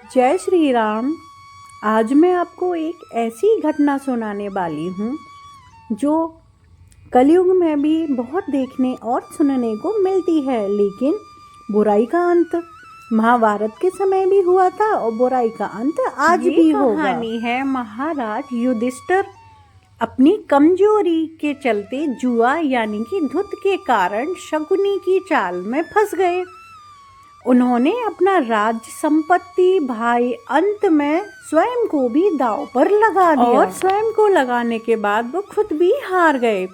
जय श्री राम। आज मैं आपको एक ऐसी घटना सुनाने वाली हूँ जो कलयुग में भी बहुत देखने और सुनने को मिलती है, लेकिन बुराई का अंत महाभारत के समय भी हुआ था और बुराई का अंत आज भी होगा। कहानी है महाराज युधिष्ठिर अपनी कमजोरी के चलते जुआ यानी कि धुत के कारण शकुनी की चाल में फंस गए। उन्होंने अपना राज्य संपत्ति भाई अंत में स्वयं को भी दांव पर लगा दिया और स्वयं को लगाने के बाद वो खुद भी हार गए।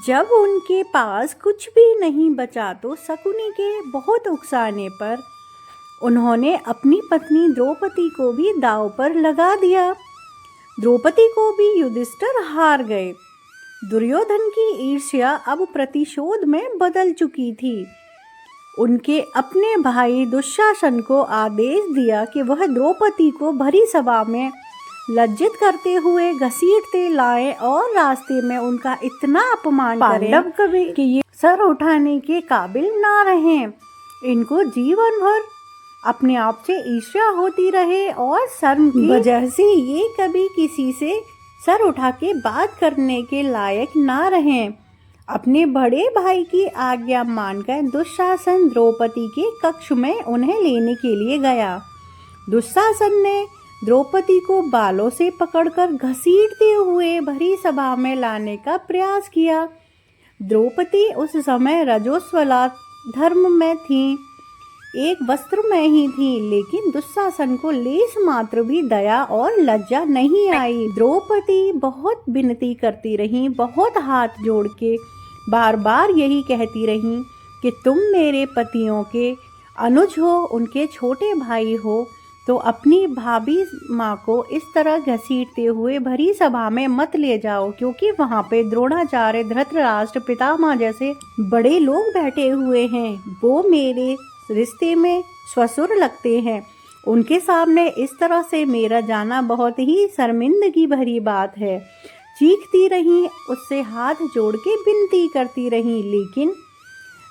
जब उनके पास कुछ भी नहीं बचा तो शकुनी के बहुत उकसाने पर उन्होंने अपनी पत्नी द्रौपदी को भी दांव पर लगा दिया। द्रौपदी को भी युधिष्ठिर हार गए। दुर्योधन की ईर्ष्या अब प्रतिशोध में बदल चुकी थी। उनके अपने भाई दुशासन को आदेश दिया कि वह द्रौपदी को भरी सभा में लज्जित करते हुए घसीटते लाएं और रास्ते में उनका इतना अपमान करें कभी कि ये सर उठाने के काबिल ना रहें। इनको जीवन भर अपने आप से ईर्ष्या होती रहे और शर्म की वजह से ये कभी किसी से सर उठा के बात करने के लायक ना रहें। अपने बड़े भाई की आज्ञा मानकर दुशासन द्रौपदी के कक्ष में उन्हें लेने के लिए गया। दुशासन ने द्रौपदी को बालों से पकड़कर घसीटते हुए भरी सभा में लाने का प्रयास किया। द्रौपदी उस समय रजोज्वला धर्म में थी, एक वस्त्र में ही थी, लेकिन दुशासन को लेश मात्र भी दया और लज्जा नहीं आई। द्रौपदी बहुत विनती करती रही, बहुत हाथ जोड़ के बार बार यही कहती रही कि तुम मेरे पतियों के अनुज हो, उनके छोटे भाई हो, तो अपनी भाभी माँ को इस तरह घसीटते हुए भरी सभा में मत ले जाओ, क्योंकि वहाँ पे द्रोणाचार्य, धृतराष्ट्र, पितामह जैसे बड़े लोग बैठे हुए हैं। वो मेरे रिश्ते में ससुर लगते हैं। उनके सामने इस तरह से मेरा जाना बहुत ही शर्मिंदगी भरी बात है। चीखती रही, उससे हाथ जोड़ के विनती करती रही, लेकिन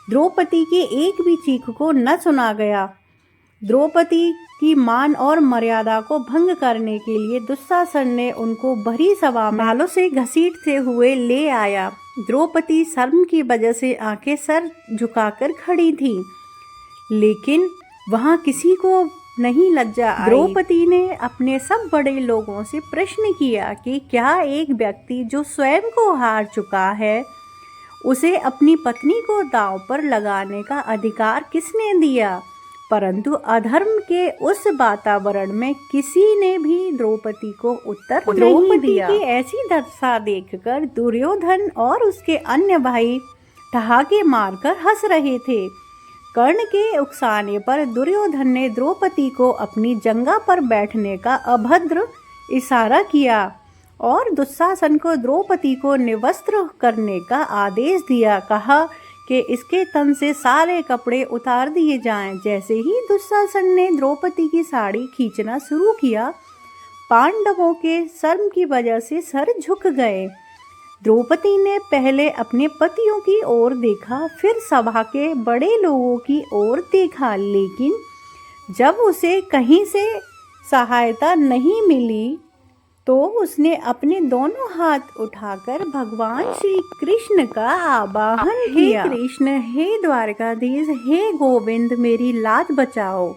द्रौपदी के एक भी चीख को न सुना गया। द्रौपदी की मान और मर्यादा को भंग करने के लिए दुशासन ने उनको भरी सभा में बालों से घसीटते हुए ले आया। द्रौपदी शर्म की वजह से आंखें सर झुकाकर खड़ी थी, लेकिन वहां किसी को नहीं लज्जा आई। द्रौपदी ने अपने सब बड़े लोगों से प्रश्न किया कि क्या एक व्यक्ति जो स्वयं को हार चुका है, उसे अपनी पत्नी को दांव पर लगाने का अधिकार किसने दिया? परंतु अधर्म के उस वातावरण में किसी ने भी द्रौपदी को उत्तर नहीं दिया। की ऐसी दशा देखकर दुर्योधन और उसके अन्य भाई ठहाके मारकर हंस रहे थे। कर्ण के उकसाने पर दुर्योधन ने द्रौपदी को अपनी जंगा पर बैठने का अभद्र इशारा किया और दुशासन को द्रौपदी को निवस्त्र करने का आदेश दिया। कहा कि इसके तन से सारे कपड़े उतार दिए जाएं। जैसे ही दुशासन ने द्रौपदी की साड़ी खींचना शुरू किया, पांडवों के शर्म की वजह से सर झुक गए। द्रौपदी ने पहले अपने पतियों की ओर देखा, फिर सभा के बड़े लोगों की ओर देखा, लेकिन जब उसे कहीं से सहायता नहीं मिली तो उसने अपने दोनों हाथ उठाकर भगवान श्री कृष्ण का आवाहन किया। हे कृष्ण, हे द्वारकाधीश, हे गोविंद, मेरी लाज बचाओ।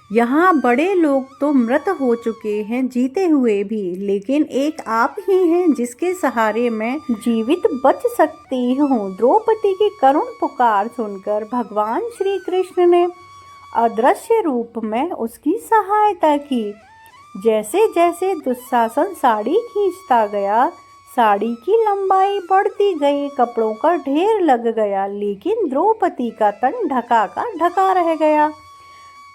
यहाँ बड़े लोग तो मृत हो चुके हैं, जीते हुए भी, लेकिन एक आप ही हैं जिसके सहारे मैं जीवित बच सकती हूँ। द्रौपदी की करुण पुकार सुनकर भगवान श्री कृष्ण ने अदृश्य रूप में उसकी सहायता की। जैसे जैसे दुशासन साड़ी खींचता गया, साड़ी की लंबाई बढ़ती गई, कपड़ों का ढेर लग गया, लेकिन द्रौपदी का तन ढका का ढका रह गया।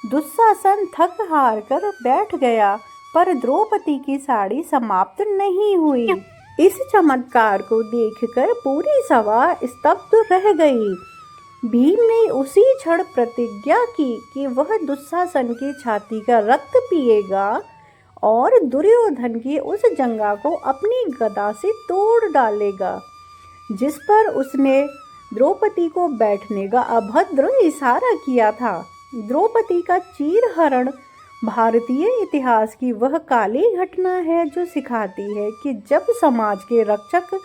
दुशासन थक हार कर बैठ गया, पर द्रौपदी की साड़ी समाप्त नहीं हुई। इस चमत्कार को देखकर पूरी सभा स्तब्ध रह गई। भीम ने उसी क्षण प्रतिज्ञा की कि वह दुशासन की छाती का रक्त पिएगा और दुर्योधन की उस जंगा को अपनी गदा से तोड़ डालेगा, जिस पर उसने द्रौपदी को बैठने का अभद्र इशारा किया था। द्रौपदी का चीरहरण भारतीय इतिहास की वह काली घटना है जो सिखाती है कि जब समाज के रक्षक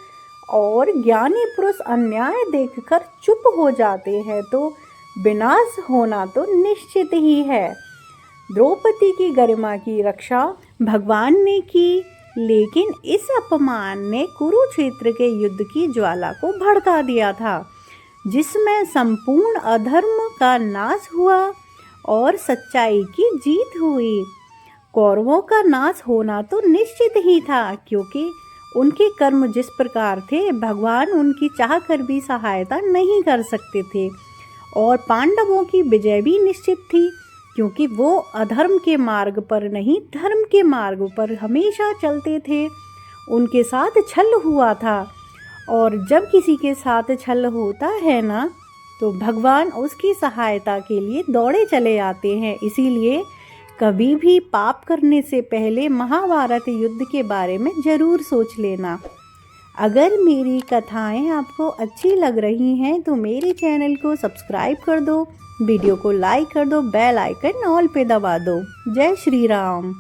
और ज्ञानी पुरुष अन्याय देखकर चुप हो जाते हैं तो विनाश होना तो निश्चित ही है। द्रौपदी की गरिमा की रक्षा भगवान ने की, लेकिन इस अपमान ने कुरुक्षेत्र के युद्ध की ज्वाला को भड़का दिया था, जिसमें संपूर्ण अधर्म का नाश हुआ और सच्चाई की जीत हुई। कौरवों का नाश होना तो निश्चित ही था, क्योंकि उनके कर्म जिस प्रकार थे भगवान उनकी चाह कर भी सहायता नहीं कर सकते थे। और पांडवों की विजय भी निश्चित थी, क्योंकि वो अधर्म के मार्ग पर नहीं धर्म के मार्ग पर हमेशा चलते थे। उनके साथ छल हुआ था, और जब किसी के साथ छल होता है ना तो भगवान उसकी सहायता के लिए दौड़े चले आते हैं। इसीलिए कभी भी पाप करने से पहले महाभारत युद्ध के बारे में ज़रूर सोच लेना। अगर मेरी कथाएं आपको अच्छी लग रही हैं तो मेरे चैनल को सब्सक्राइब कर दो, वीडियो को लाइक कर दो, बेल आइकन ऑल पे दबा दो। जय श्री राम।